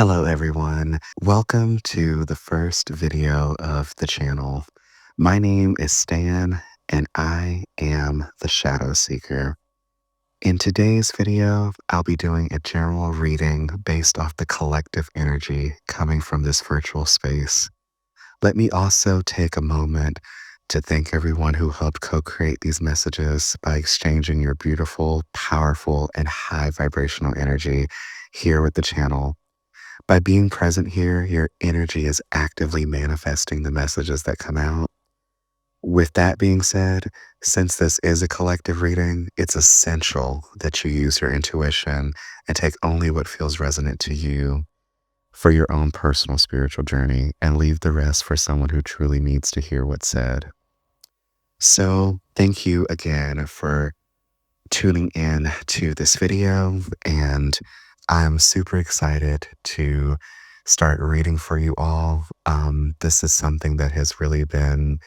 Hello, everyone. Welcome to the first video of the channel. My name is Stan, and I am the Shadow Seeker. In today's video, I'll be doing a general reading based off the collective energy coming from this virtual space. Let me also take a moment to thank everyone who helped co-create these messages by exchanging your beautiful, powerful, and high vibrational energy here with the channel. By being present here, your energy is actively manifesting the messages that come out. With that being said, since this is a collective reading, it's essential that you use your intuition and take only what feels resonant to you for your own personal spiritual journey and leave the rest for someone who truly needs to hear what's said. So, thank you again for tuning in to this video, and I'm super excited to start reading for you all. This is something that has really been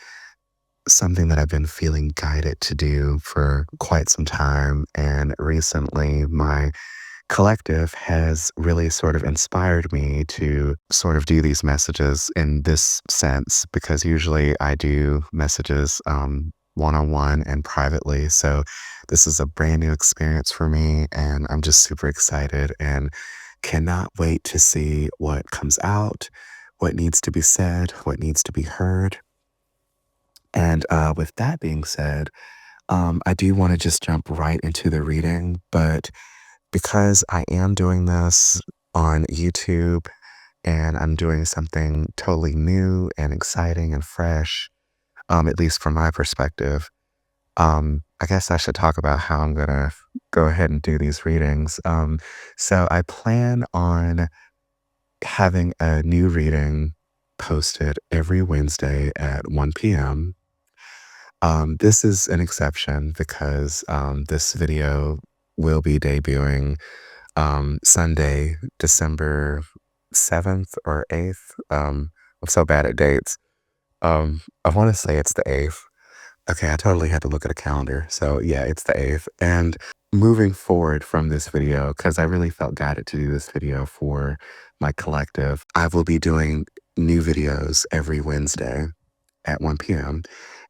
something that I've been feeling guided to do for quite some time. And recently, my collective has really sort of inspired me to sort of do these messages in this sense, because usually I do messages one-on-one and privately. So this is a brand new experience for me, and I'm just super excited and cannot wait to see what comes out, what needs to be said, what needs to be heard. And with that being said, I do want to just jump right into the reading, but because I am doing this on YouTube and I'm doing something totally new and exciting and fresh, at least from my perspective, I guess I should talk about how I'm gonna go ahead and do these readings. So I plan on having a new reading posted every Wednesday at 1 p.m. This is an exception because this video will be debuting Sunday, December 7th or 8th. I'm so bad at dates. I want to say it's the 8th. Okay, I totally had to look at a calendar. So yeah, it's the 8th. And moving forward from this video, because I really felt guided to do this video for my collective, I will be doing new videos every Wednesday at 1 p.m.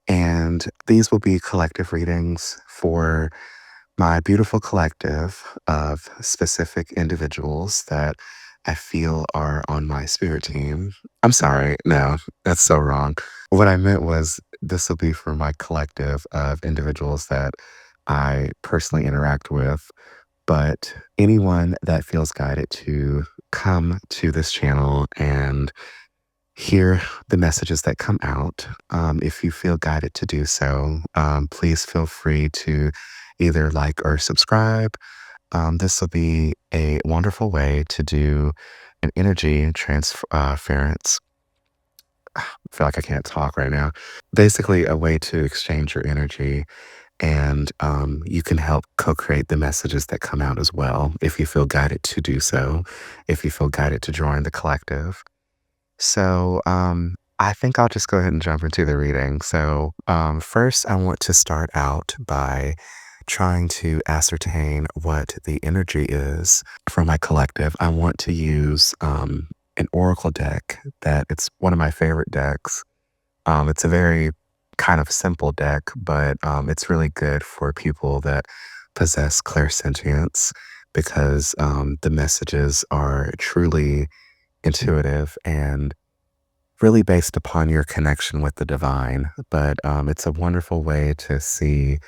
And these will be collective readings for my beautiful collective of specific individuals that I feel are on my spirit team. I'm sorry, no, that's so wrong. What I meant was this will be for my collective of individuals that I personally interact with, but anyone that feels guided to come to this channel and hear the messages that come out. If you feel guided to do so, please feel free to either like or subscribe. This will be a wonderful way to do an energy transference. I feel like I can't talk right now. Basically, a way to exchange your energy, and you can help co-create the messages that come out as well if you feel guided to do so, if you feel guided to join the collective. So, I think I'll just go ahead and jump into the reading. So, first, I want to start out by trying to ascertain what the energy is for my collective. I want to use an oracle deck that it's one of my favorite decks. It's a very kind of simple deck, but it's really good for people that possess clairsentience because the messages are truly intuitive and really based upon your connection with the divine. But it's a wonderful way to see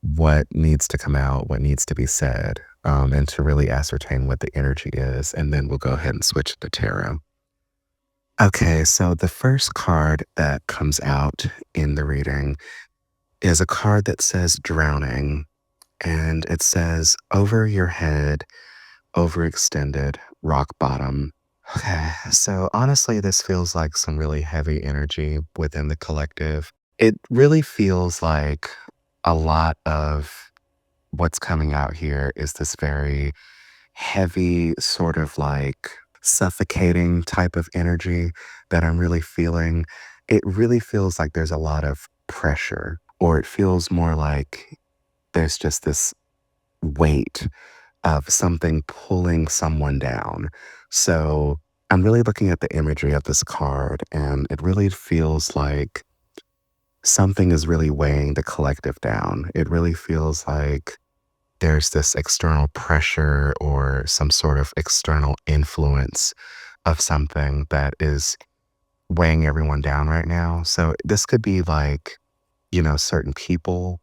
what needs to come out, what needs to be said, and to really ascertain what the energy is. And then we'll go ahead and switch to tarot. Okay, so the first card that comes out in the reading is a card that says drowning. And it says over your head, overextended, rock bottom. Okay, so honestly, this feels like some really heavy energy within the collective. It really feels like a lot of what's coming out here is this very heavy, sort of like suffocating type of energy that I'm really feeling. It really feels like there's a lot of pressure, or it feels more like there's just this weight of something pulling someone down. So I'm really looking at the imagery of this card, and it really feels like something is really weighing the collective down. It really feels like there's this external pressure or some sort of external influence of something that is weighing everyone down right now. So this could be like, certain people.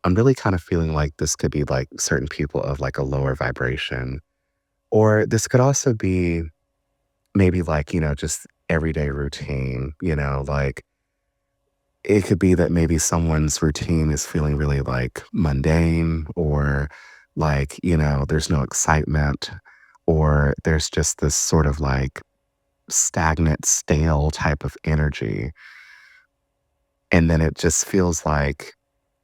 I'm really kind of feeling like this could be like certain people of like a lower vibration. Or this could also be maybe like, just everyday routine, like it could be that maybe someone's routine is feeling really like mundane or like, there's no excitement or there's just this sort of like stagnant, stale type of energy. And then it just feels like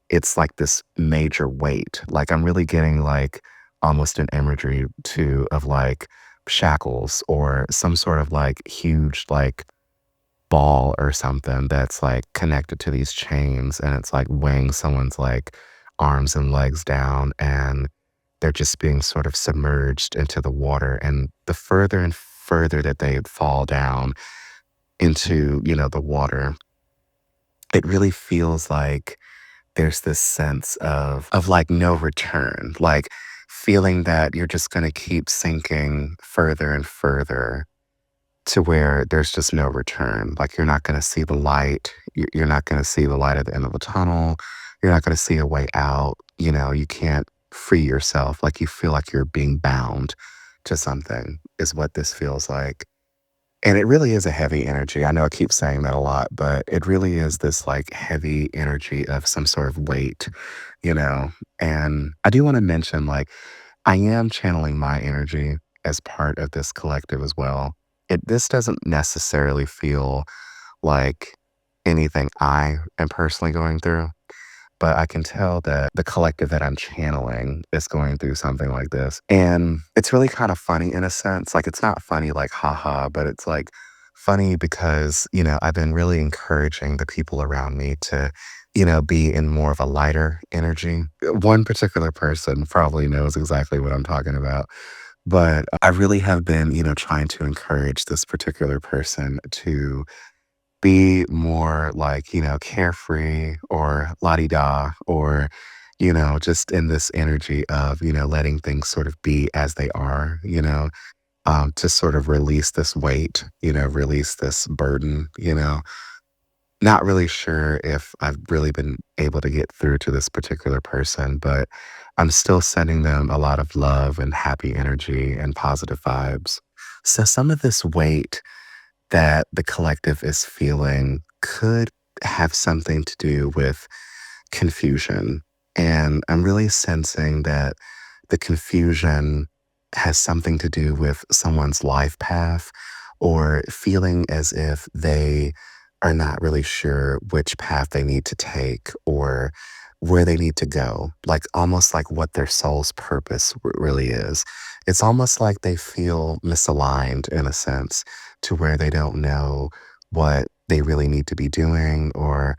it's like this major weight. Like I'm really getting like almost an imagery too of like shackles or some sort of like huge like ball or something that's like connected to these chains and it's like weighing someone's like arms and legs down and they're just being sort of submerged into the water. And the further and further that they fall down into, the water, it really feels like there's this sense of like no return, like feeling that you're just going to keep sinking further and further to where there's just no return. Like you're not going to see the light. You're not going to see the light at the end of the tunnel. You're not going to see a way out. You can't free yourself. Like you feel like you're being bound to something is what this feels like. And it really is a heavy energy. I know I keep saying that a lot, but it really is this like heavy energy of some sort of weight, you know? And I do want to mention like I am channeling my energy as part of this collective as well. This doesn't necessarily feel like anything I am personally going through, but I can tell that the collective that I'm channeling is going through something like this. And it's really kind of funny in a sense. Like, it's not funny like, haha, but it's like funny because, I've been really encouraging the people around me to, be in more of a lighter energy. One particular person probably knows exactly what I'm talking about. But I really have been, trying to encourage this particular person to be more like, carefree or la di da or, just in this energy of, letting things sort of be as they are, to sort of release this weight, release this burden, Not really sure if I've really been able to get through to this particular person, but I'm still sending them a lot of love and happy energy and positive vibes. So some of this weight that the collective is feeling could have something to do with confusion. And I'm really sensing that the confusion has something to do with someone's life path or feeling as if they are not really sure which path they need to take or where they need to go, like almost like what their soul's purpose really is. It's almost like they feel misaligned in a sense to where they don't know what they really need to be doing or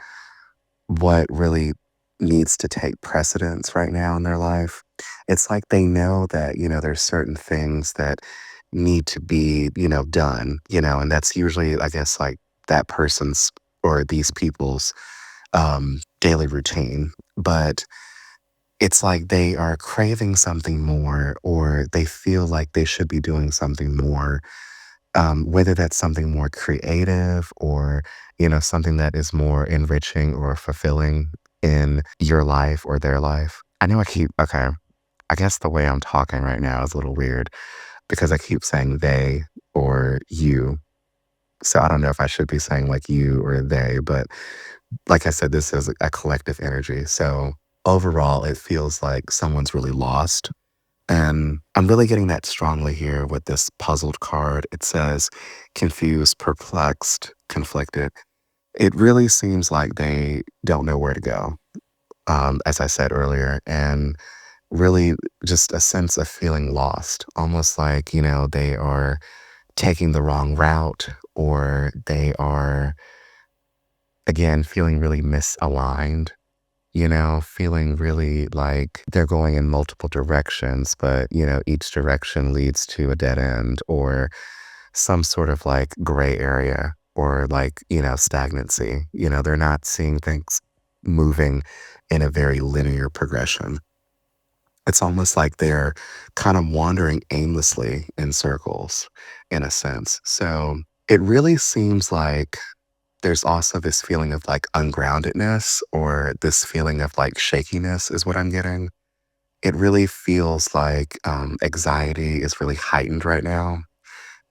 what really needs to take precedence right now in their life. It's like they know that, there's certain things that need to be, done, and that's usually, I guess, like that person's or these people's daily routine. But it's like they are craving something more or they feel like they should be doing something more, whether that's something more creative or, something that is more enriching or fulfilling in your life or their life. I know okay, I guess the way I'm talking right now is a little weird because I keep saying they or you. So I don't know if I should be saying like you or they, but like I said, this is a collective energy. So overall, it feels like someone's really lost. And I'm really getting that strongly here with this puzzled card. It says confused, perplexed, conflicted. It really seems like they don't know where to go, as I said earlier, and really just a sense of feeling lost, almost like, they are taking the wrong route or they are, again, feeling really misaligned, feeling really like they're going in multiple directions, but, each direction leads to a dead end or some sort of like gray area or like, stagnancy. They're not seeing things moving in a very linear progression. It's almost like they're kind of wandering aimlessly in circles in a sense. So it really seems like there's also this feeling of like ungroundedness or this feeling of like shakiness is what I'm getting. It really feels like anxiety is really heightened right now.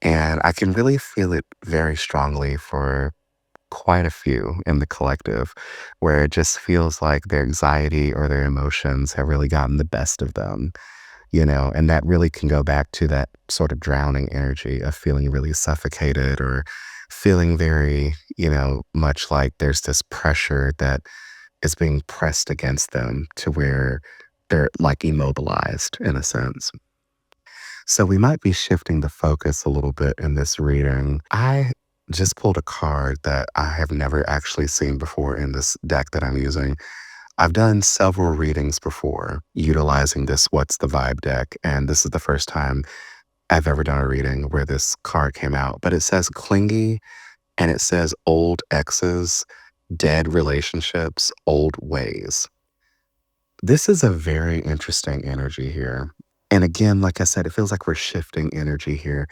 And I can really feel it very strongly for quite a few in the collective, where it just feels like their anxiety or their emotions have really gotten the best of them, and that really can go back to that sort of drowning energy of feeling really suffocated or feeling very, much like there's this pressure that is being pressed against them to where they're like immobilized in a sense. So we might be shifting the focus a little bit in this reading. I just pulled a card that I have never actually seen before in this deck that I'm using. I've done several readings before utilizing this What's the Vibe deck, and this is the first time I've ever done a reading where this card came out. But it says clingy and it says old exes, dead relationships, old ways. This is a very interesting energy here. And again, like I said, it feels like we're shifting energy here.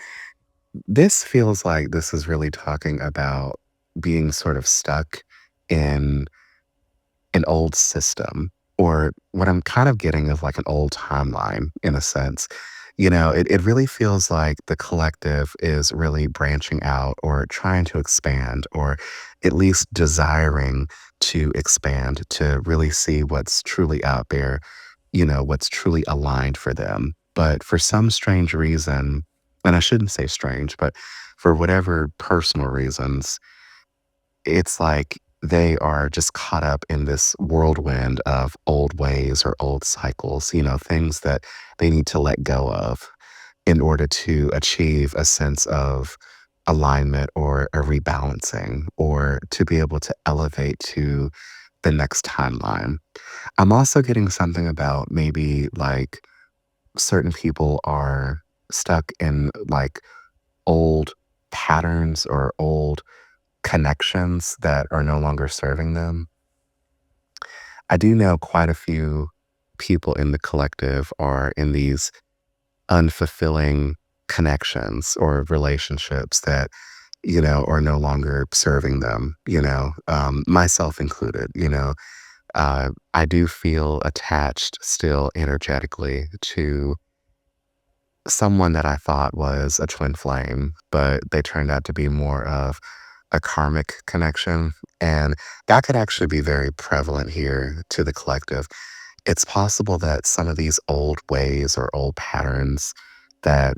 This feels like this is really talking about being sort of stuck in an old system, or what I'm kind of getting is like an old timeline in a sense. It really feels like the collective is really branching out or trying to expand, or at least desiring to expand to really see what's truly out there, what's truly aligned for them. But for some strange reason, and I shouldn't say strange, but for whatever personal reasons, it's like they are just caught up in this whirlwind of old ways or old cycles, things that they need to let go of in order to achieve a sense of alignment or a rebalancing or to be able to elevate to the next timeline. I'm also getting something about maybe like certain people are stuck in like old patterns or old connections that are no longer serving them. I do know quite a few people in the collective are in these unfulfilling connections or relationships that, are no longer serving them, myself included, I do feel attached still energetically to someone that I thought was a twin flame, but they turned out to be more of a karmic connection. And that could actually be very prevalent here to the collective. It's possible that some of these old ways or old patterns that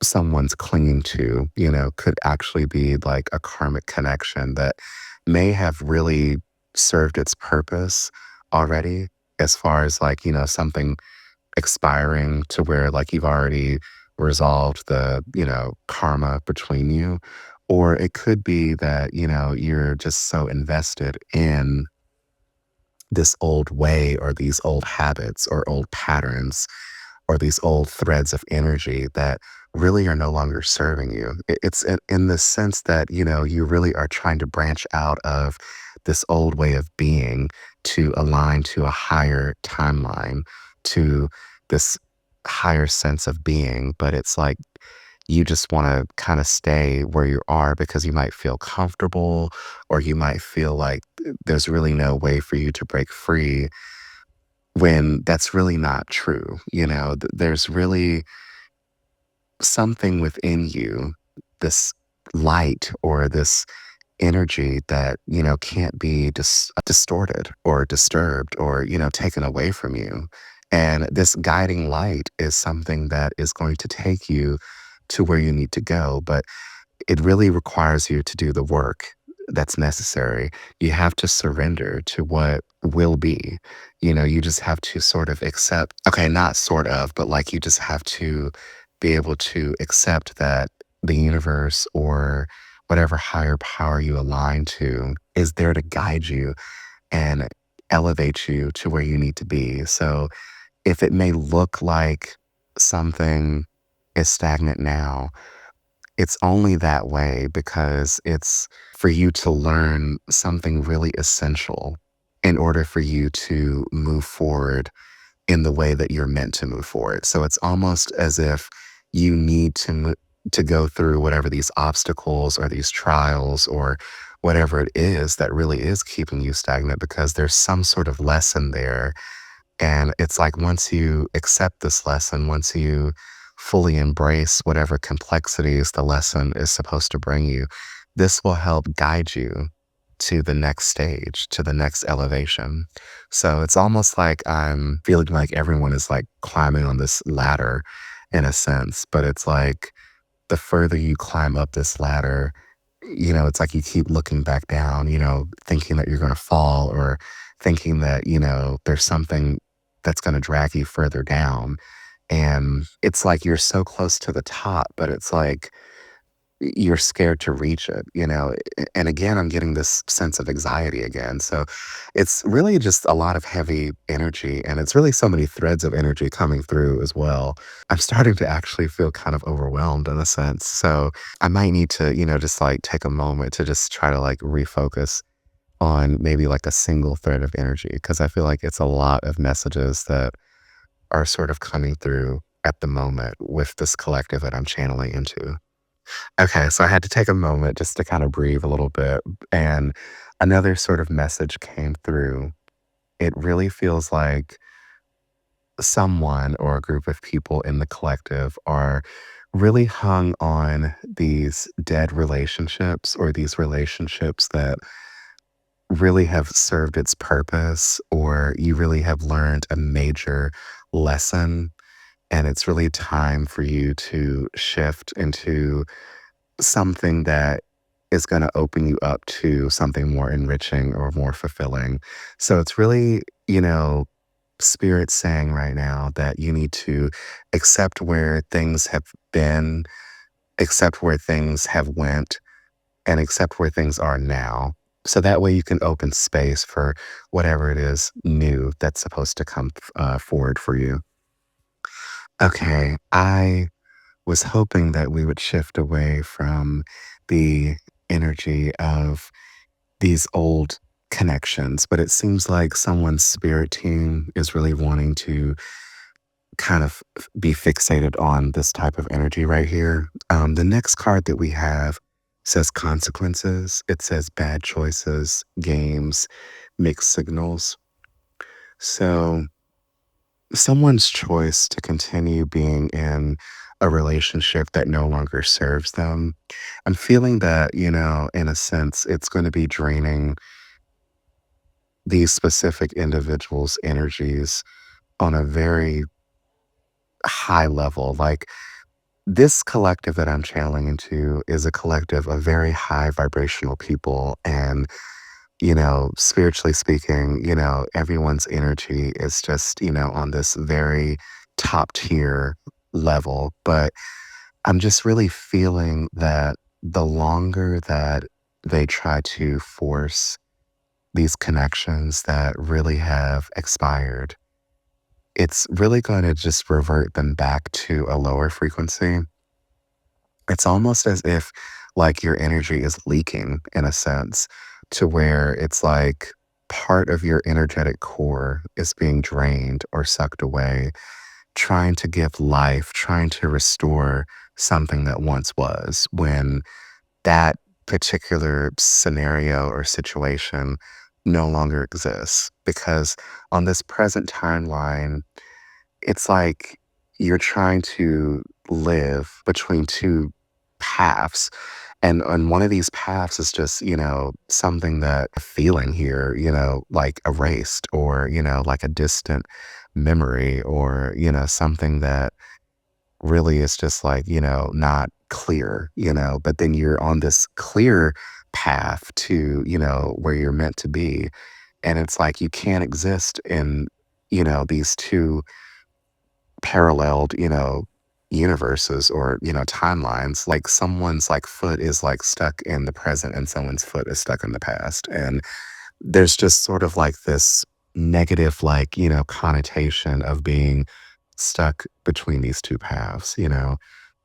someone's clinging to, could actually be like a karmic connection that may have really served its purpose already, as far as like, something expiring to where like you've already resolved the, karma between you. Or it could be that, you're just so invested in this old way or these old habits or old patterns or these old threads of energy that really are no longer serving you. It's in the sense that, you really are trying to branch out of this old way of being to align to a higher timeline, to this higher sense of being. But it's like you just want to kind of stay where you are because you might feel comfortable or you might feel like there's really no way for you to break free when that's really not true. There's really something within you, this light or this energy that, can't be distorted or disturbed or, taken away from you. And this guiding light is something that is going to take you to where you need to go. But it really requires you to do the work that's necessary. You have to surrender to what will be. You just have to sort of accept, okay, not sort of, but like you just have to be able to accept that the universe or whatever higher power you align to is there to guide you and elevate you to where you need to be. So if it may look like something is stagnant now, it's only that way because it's for you to learn something really essential in order for you to move forward in the way that you're meant to move forward. So it's almost as if you need to go through whatever these obstacles or these trials or whatever it is that really is keeping you stagnant because there's some sort of lesson there, and it's like once you accept this lesson, once you fully embrace whatever complexities the lesson is supposed to bring you, this will help guide you to the next stage, to the next elevation. So it's almost like I'm feeling like everyone is like climbing on this ladder in a sense, but it's like the further you climb up this ladder, it's like you keep looking back down, thinking that you're going to fall or thinking that, there's something that's going to drag you further down. And it's like you're so close to the top, but it's like you're scared to reach it. And again, I'm getting this sense of anxiety again. So it's really just a lot of heavy energy, and it's really so many threads of energy coming through as well. I'm starting to actually feel kind of overwhelmed in a sense. So I might need to, just like take a moment to just try to like refocus on maybe like a single thread of energy because I feel like it's a lot of messages that are sort of coming through at the moment with this collective that I'm channeling into. Okay, so I had to take a moment just to kind of breathe a little bit. And another sort of message came through. It really feels like someone or a group of people in the collective are really hung on these dead relationships or these relationships that really have served its purpose, or you really have learned a major lesson. And it's really time for you to shift into something that is gonna open you up to something more enriching or more fulfilling. So it's really, spirit saying right now that you need to accept where things have been, accept where things have went, and accept where things are now. So that way you can open space for whatever it is new that's supposed to come forward for you. Okay, I was hoping that we would shift away from the energy of these old connections, but it seems like someone's spirit team is really wanting to kind of be fixated on this type of energy right here. The next card that we have says consequences. It says bad choices, games, mixed signals. So someone's choice to continue being in a relationship that no longer serves them. I'm feeling that, in a sense, it's going to be draining these specific individuals' energies on a very high level. Like this collective that I'm channeling into is a collective of very high vibrational people. And, spiritually speaking, everyone's energy is just, on this very top tier level. But I'm just really feeling that the longer that they try to force these connections that really have expired, it's really going to just revert them back to a lower frequency. It's almost as if like your energy is leaking in a sense to where it's like part of your energetic core is being drained or sucked away, trying to give life, trying to restore something that once was when that particular scenario or situation no longer exists. Because on this present timeline, it's like you're trying to live between two paths. And one of these paths is just, something that a feeling here, like erased or, like a distant memory or, something that really is just like, not clear, but then you're on this clear path to, where you're meant to be. And it's like you can't exist in, these two paralleled, universes or, timelines. Like someone's like foot is like stuck in the present and someone's foot is stuck in the past. And there's just sort of like this. negative, like, connotation of being stuck between these two paths.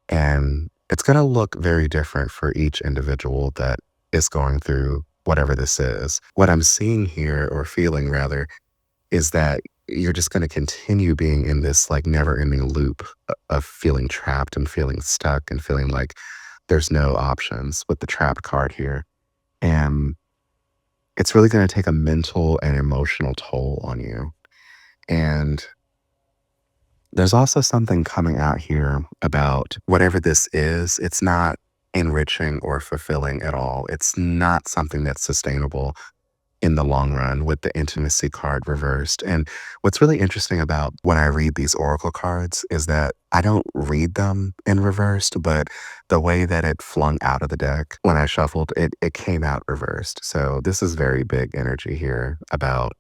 And it's going to look very different for each individual that is going through whatever this is. What I'm seeing here, or feeling rather, is that you're just going to continue being in this like never ending loop of feeling trapped and feeling stuck and feeling like there's no options with the trapped card here. And it's really going to take a mental and emotional toll on you. And there's also something coming out here about whatever this is, it's not enriching or fulfilling at all. It's not something that's sustainable in the long run with the intimacy card reversed. And what's really interesting about when I read these oracle cards is that I don't read them in reversed, but the way that it flung out of the deck when I shuffled it came out reversed. So this is very big energy here about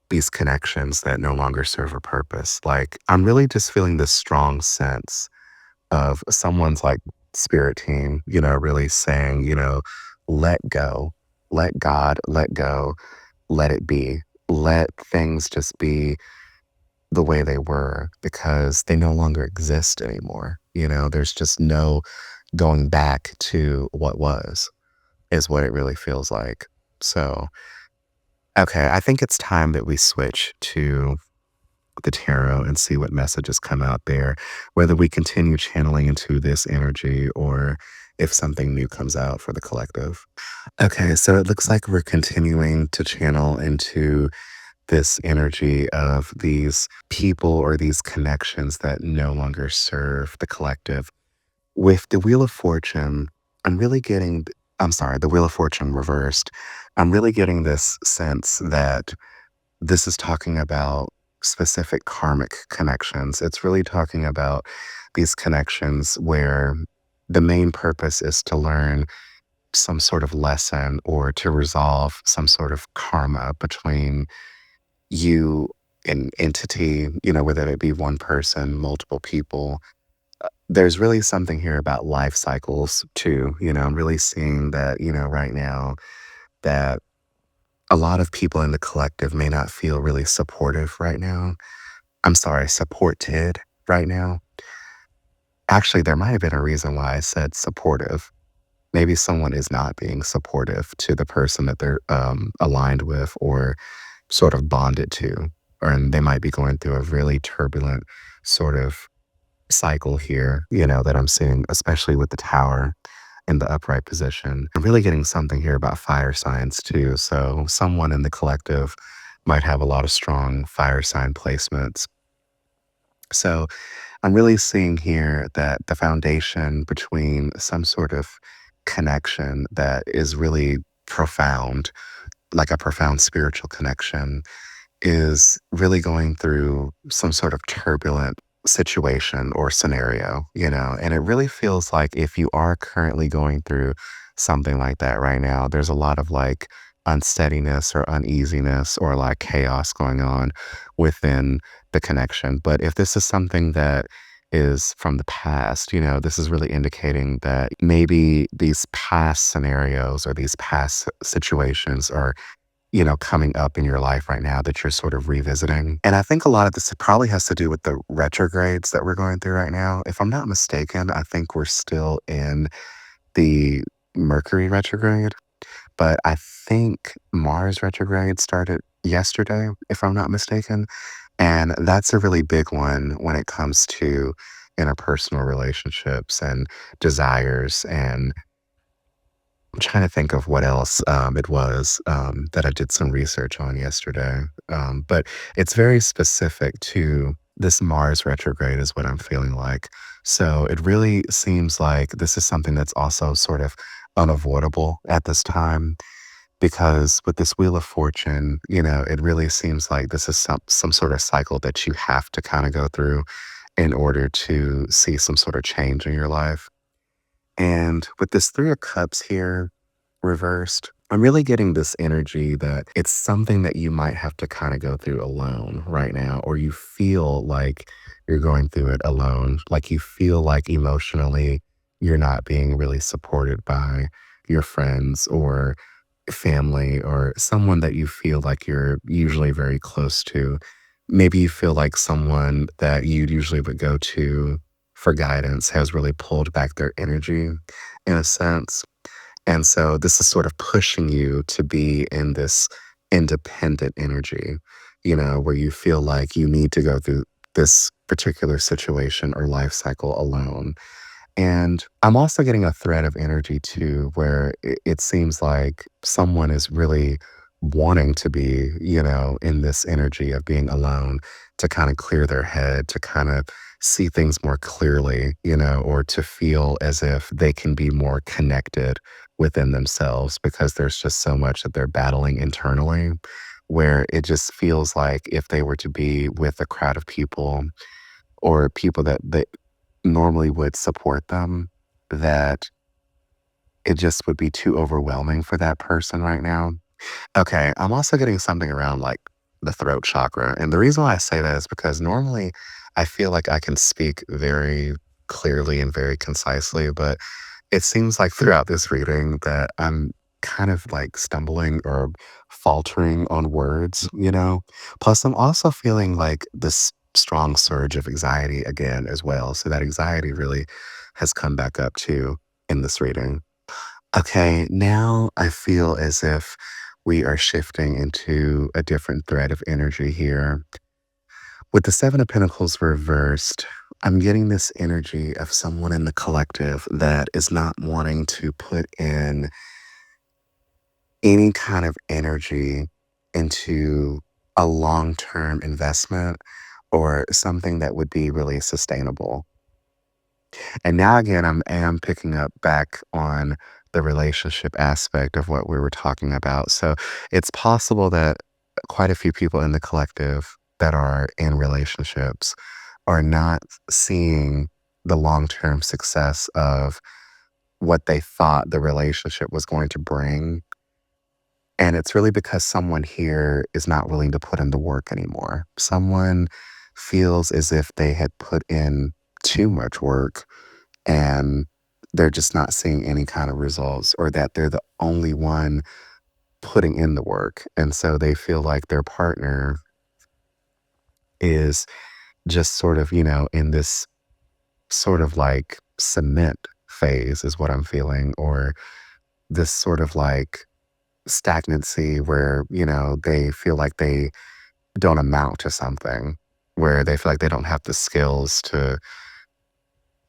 these connections that no longer serve a purpose. Like, I'm really just feeling this strong sense of someone's like spirit team, really saying, let go, let God, let go, let it be. Let things just be the way they were because they no longer exist anymore. There's just no going back to what was, is what it really feels like. So, okay, I think it's time that we switch to the tarot and see what messages come out there, whether we continue channeling into this energy or if something new comes out for the collective. Okay, so it looks like we're continuing to channel into this energy of these people or these connections that no longer serve the collective. With the Wheel of Fortune, I'm really getting, I'm sorry, the Wheel of Fortune reversed. I'm really getting this sense that this is talking about specific karmic connections. It's really talking about these connections where the main purpose is to learn some sort of lesson or to resolve some sort of karma between you and entity, whether it be one person, multiple people. There's really something here about life cycles too. I'm really seeing that, right now that a lot of people in the collective may not feel really supportive right now. I'm sorry, supported right now. Actually, there might have been a reason why I said supportive. Maybe someone is not being supportive to the person that they're aligned with or sort of bonded to, or and they might be going through a really turbulent sort of cycle here, that I'm seeing, especially with the tower in the upright position. I'm really getting something here about fire signs too. So someone in the collective might have a lot of strong fire sign placements. So I'm really seeing here that the foundation between some sort of connection that is really profound, like a profound spiritual connection, is really going through some sort of turbulent situation or scenario. And it really feels like if you are currently going through something like that right now, there's a lot of like unsteadiness or uneasiness or like chaos going on within the connection. But if this is something that is from the past, this is really indicating that maybe these past scenarios or these past situations are coming up in your life right now that you're sort of revisiting. And I think a lot of this probably has to do with the retrogrades that we're going through right now. If I'm not mistaken, I think we're still in the Mercury retrograde, but I think Mars retrograde started yesterday, if I'm not mistaken. And that's a really big one when it comes to interpersonal relationships and desires. And I'm trying to think of what else it was that I did some research on yesterday. But it's very specific to this Mars retrograde, is what I'm feeling like. So it really seems like this is something that's also sort of unavoidable at this time because with this Wheel of Fortune, it really seems like this is some sort of cycle that you have to kind of go through in order to see some sort of change in your life. And with this Three of Cups here reversed, I'm really getting this energy that it's something that you might have to kind of go through alone right now, or you feel like you're going through it alone. Like you feel like emotionally you're not being really supported by your friends or family or someone that you feel like you're usually very close to. Maybe you feel like someone that you usually would go to for guidance has really pulled back their energy in a sense. And so this is sort of pushing you to be in this independent energy, where you feel like you need to go through this particular situation or life cycle alone. And I'm also getting a thread of energy too, where it seems like someone is really wanting to be, in this energy of being alone to kind of clear their head, to kind of see things more clearly, or to feel as if they can be more connected within themselves because there's just so much that they're battling internally, where it just feels like if they were to be with a crowd of people or people that normally would support them, that it just would be too overwhelming for that person right now. Okay, I'm also getting something around like the throat chakra. And the reason why I say that is because normally I feel like I can speak very clearly and very concisely, but it seems like throughout this reading that I'm kind of like stumbling or faltering on words. Plus, I'm also feeling like this strong surge of anxiety again as well. So that anxiety really has come back up too in this reading. Okay, now I feel as if we are shifting into a different thread of energy here. With the Seven of Pentacles reversed, I'm getting this energy of someone in the collective that is not wanting to put in any kind of energy into a long term investment or something that would be really sustainable. And now again, am picking up back on the relationship aspect of what we were talking about. So it's possible that quite a few people in the collective that are in relationships are not seeing the long-term success of what they thought the relationship was going to bring. And it's really because someone here is not willing to put in the work anymore. Someone feels as if they had put in too much work and they're just not seeing any kind of results or that they're the only one putting in the work. And so they feel like their partner is just sort of, in this sort of like cement phase, is what I'm feeling, or this sort of like stagnancy where, they feel like they don't amount to something, where they feel like they don't have the skills to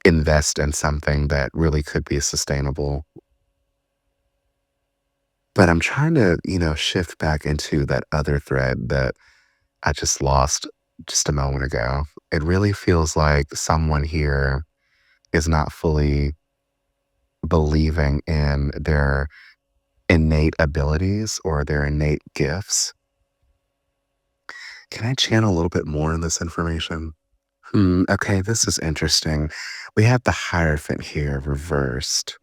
invest in something that really could be sustainable. But I'm trying to, shift back into that other thread that I just lost just a moment ago. It really feels like someone here is not fully believing in their innate abilities or their innate gifts. Can I channel a little bit more in this information? Okay, this is interesting. We have the Hierophant here reversed.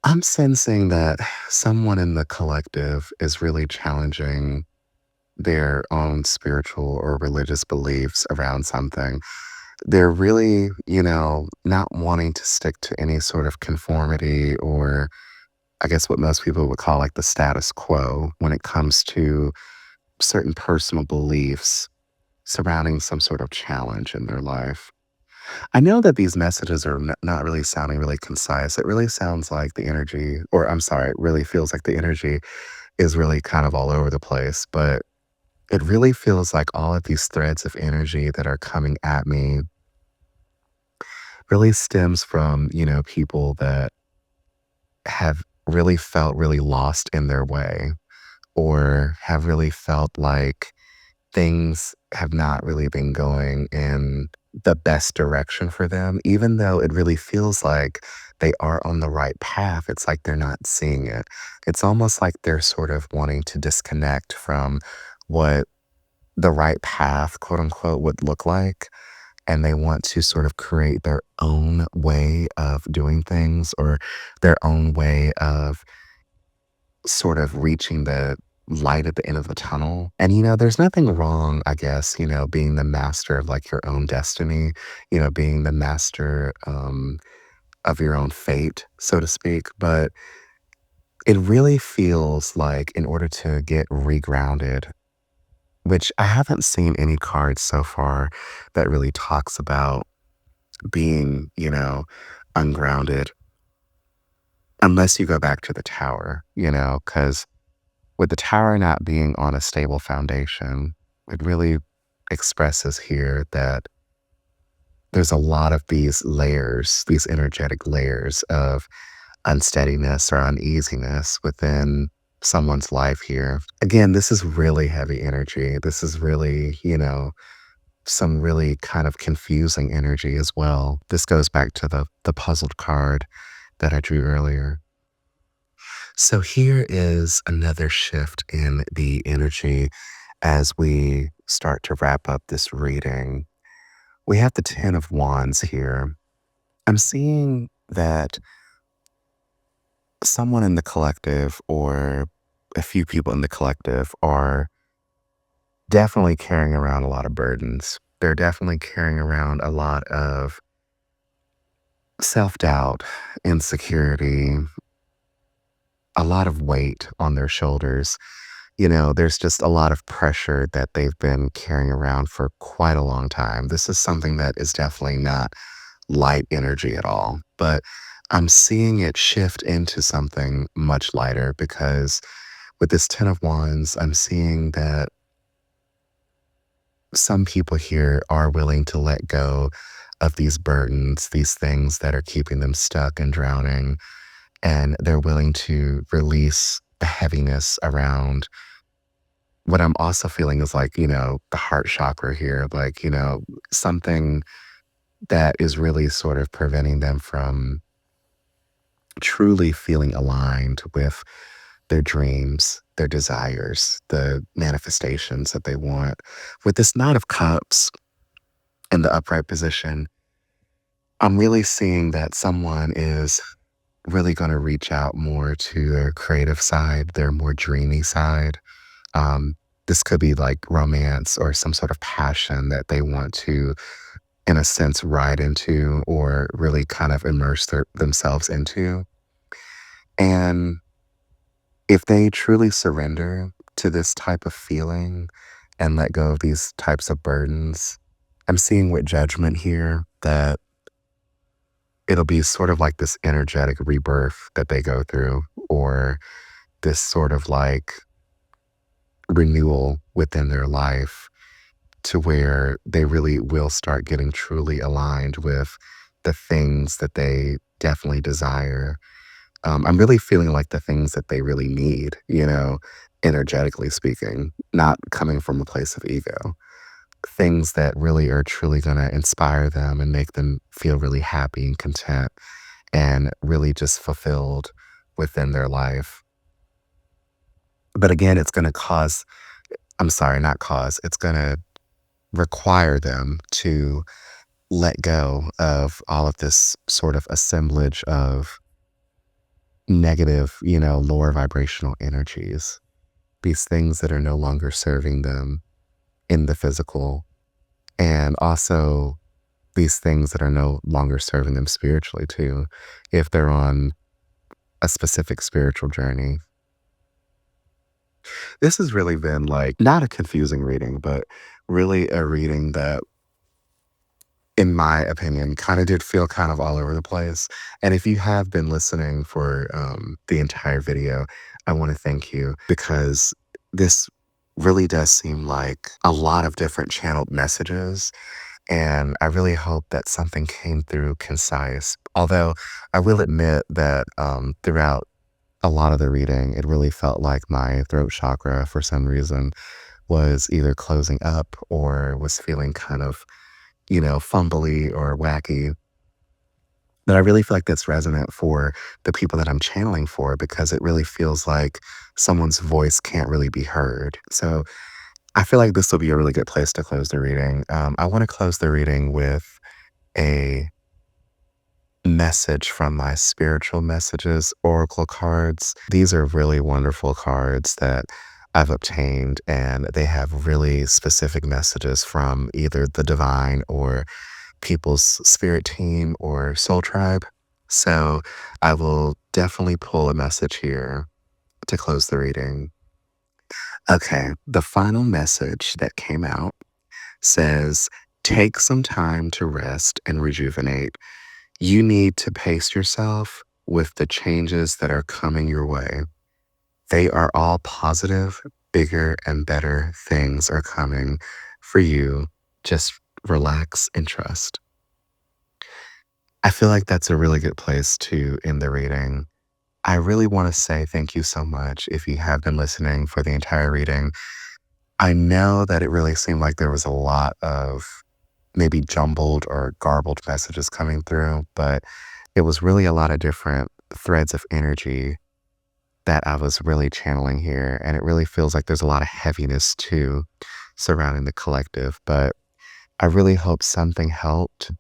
I'm sensing that someone in the collective is really challenging their own spiritual or religious beliefs around something. They're really, not wanting to stick to any sort of conformity or I guess what most people would call like the status quo when it comes to certain personal beliefs surrounding some sort of challenge in their life. I know that these messages are not really sounding really concise. It really sounds like the energy, or I'm sorry, it really feels like the energy is really kind of all over the place. But it really feels like all of these threads of energy that are coming at me really stems from, people that have really felt really lost in their way or have really felt like things have not really been going in the best direction for them, even though it really feels like they are on the right path. It's like they're not seeing it. It's almost like they're sort of wanting to disconnect from what the right path, quote unquote, would look like. And they want to sort of create their own way of doing things or their own way of sort of reaching the light at the end of the tunnel. And, there's nothing wrong, I guess, being the master of like your own destiny, being the master of your own fate, so to speak. But it really feels like in order to get regrounded, which I haven't seen any cards so far that really talks about being, ungrounded, unless you go back to the tower, because with the tower not being on a stable foundation, it really expresses here that there's a lot of these layers, these energetic layers of unsteadiness or uneasiness within someone's life here. Again, this is really heavy energy. This is really, some really kind of confusing energy as well. This goes back to the puzzled card that I drew earlier. So here is another shift in the energy as we start to wrap up this reading. We have the 10 of Wands here. I'm seeing that someone in the collective or a few people in the collective are definitely carrying around a lot of burdens. They're definitely carrying around a lot of self doubt, insecurity, a lot of weight on their shoulders. There's just a lot of pressure that they've been carrying around for quite a long time. This is something that is definitely not light energy at all, but I'm seeing it shift into something much lighter because with this 10 of Wands, I'm seeing that some people here are willing to let go of these burdens, these things that are keeping them stuck and drowning, and they're willing to release the heaviness around what I'm also feeling is like, the heart chakra here, like, something that is really sort of preventing them from truly feeling aligned with their dreams, their desires, the manifestations that they want. With this Knight of Cups in the upright position, I'm really seeing that someone is really going to reach out more to their creative side, their more dreamy side. Um, this could be like romance or some sort of passion that they want to, in a sense, ride into or really kind of immerse themselves into. And if they truly surrender to this type of feeling and let go of these types of burdens, I'm seeing with judgment here that it'll be sort of like this energetic rebirth that they go through, or this sort of like renewal within their life to where they really will start getting truly aligned with the things that they definitely desire. I'm really feeling like the things that they really need, energetically speaking, not coming from a place of ego. Things that really are truly going to inspire them and make them feel really happy and content and really just fulfilled within their life. But again, it's going to cause, I'm sorry, not cause, it's going to require them to let go of all of this sort of assemblage of negative, lower vibrational energies, these things that are no longer serving them in the physical, and also these things that are no longer serving them spiritually too, if they're on a specific spiritual journey. This has really been like not a confusing reading, but really a reading that, in my opinion, kind of did feel kind of all over the place. And if you have been listening for the entire video, I want to thank you because this really does seem like a lot of different channeled messages. And I really hope that something came through concise. Although I will admit that throughout a lot of the reading, it really felt like my throat chakra, for some reason, was either closing up or was feeling kind of fumbly or wacky. But I really feel like that's resonant for the people that I'm channeling for because it really feels like someone's voice can't really be heard. So I feel like this will be a really good place to close the reading. I want to close the reading with a message from my spiritual messages oracle cards. These are really wonderful cards that I've obtained, and they have really specific messages from either the divine or people's spirit team or soul tribe. So I will definitely pull a message here to close the reading. Okay, the final message that came out says, take some time to rest and rejuvenate. You need to pace yourself with the changes that are coming your way. They are all positive, bigger, and better things are coming for you. Just relax and trust. I feel like that's a really good place to end the reading. I really want to say thank you so much if you have been listening for the entire reading. I know that it really seemed like there was a lot of maybe jumbled or garbled messages coming through, but it was really a lot of different threads of energy that I was really channeling here. And it really feels like there's a lot of heaviness too surrounding the collective. But I really hope something helped.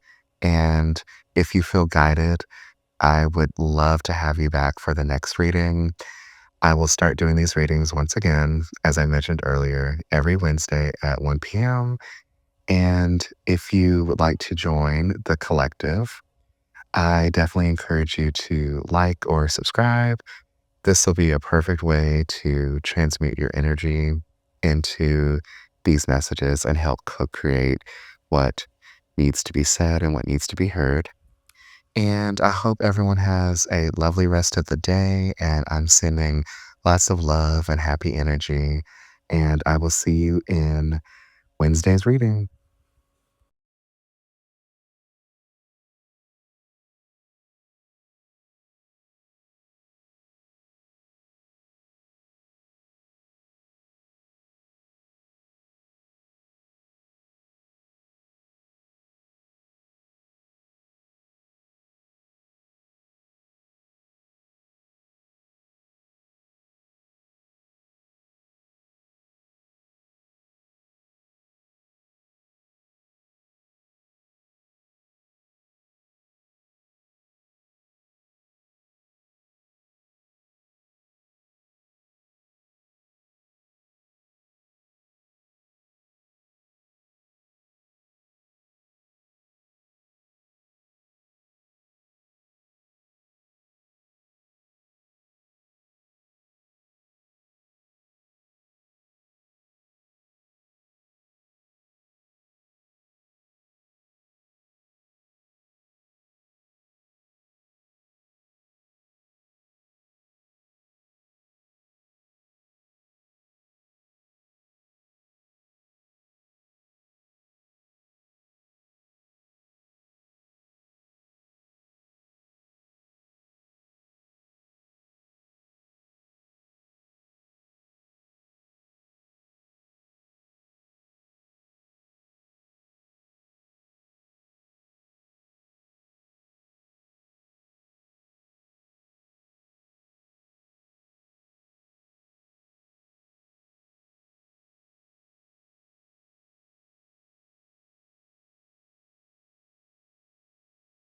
And if you feel guided, I would love to have you back for the next reading. I will start doing these readings once again, as I mentioned earlier, every Wednesday at 1 p.m. And if you would like to join the collective, I definitely encourage you to like or subscribe. This will be a perfect way to transmute your energy into these messages and help co create what needs to be said and what needs to be heard. And I hope everyone has a lovely rest of the day. And I'm sending lots of love and happy energy. And I will see you in Wednesday's reading.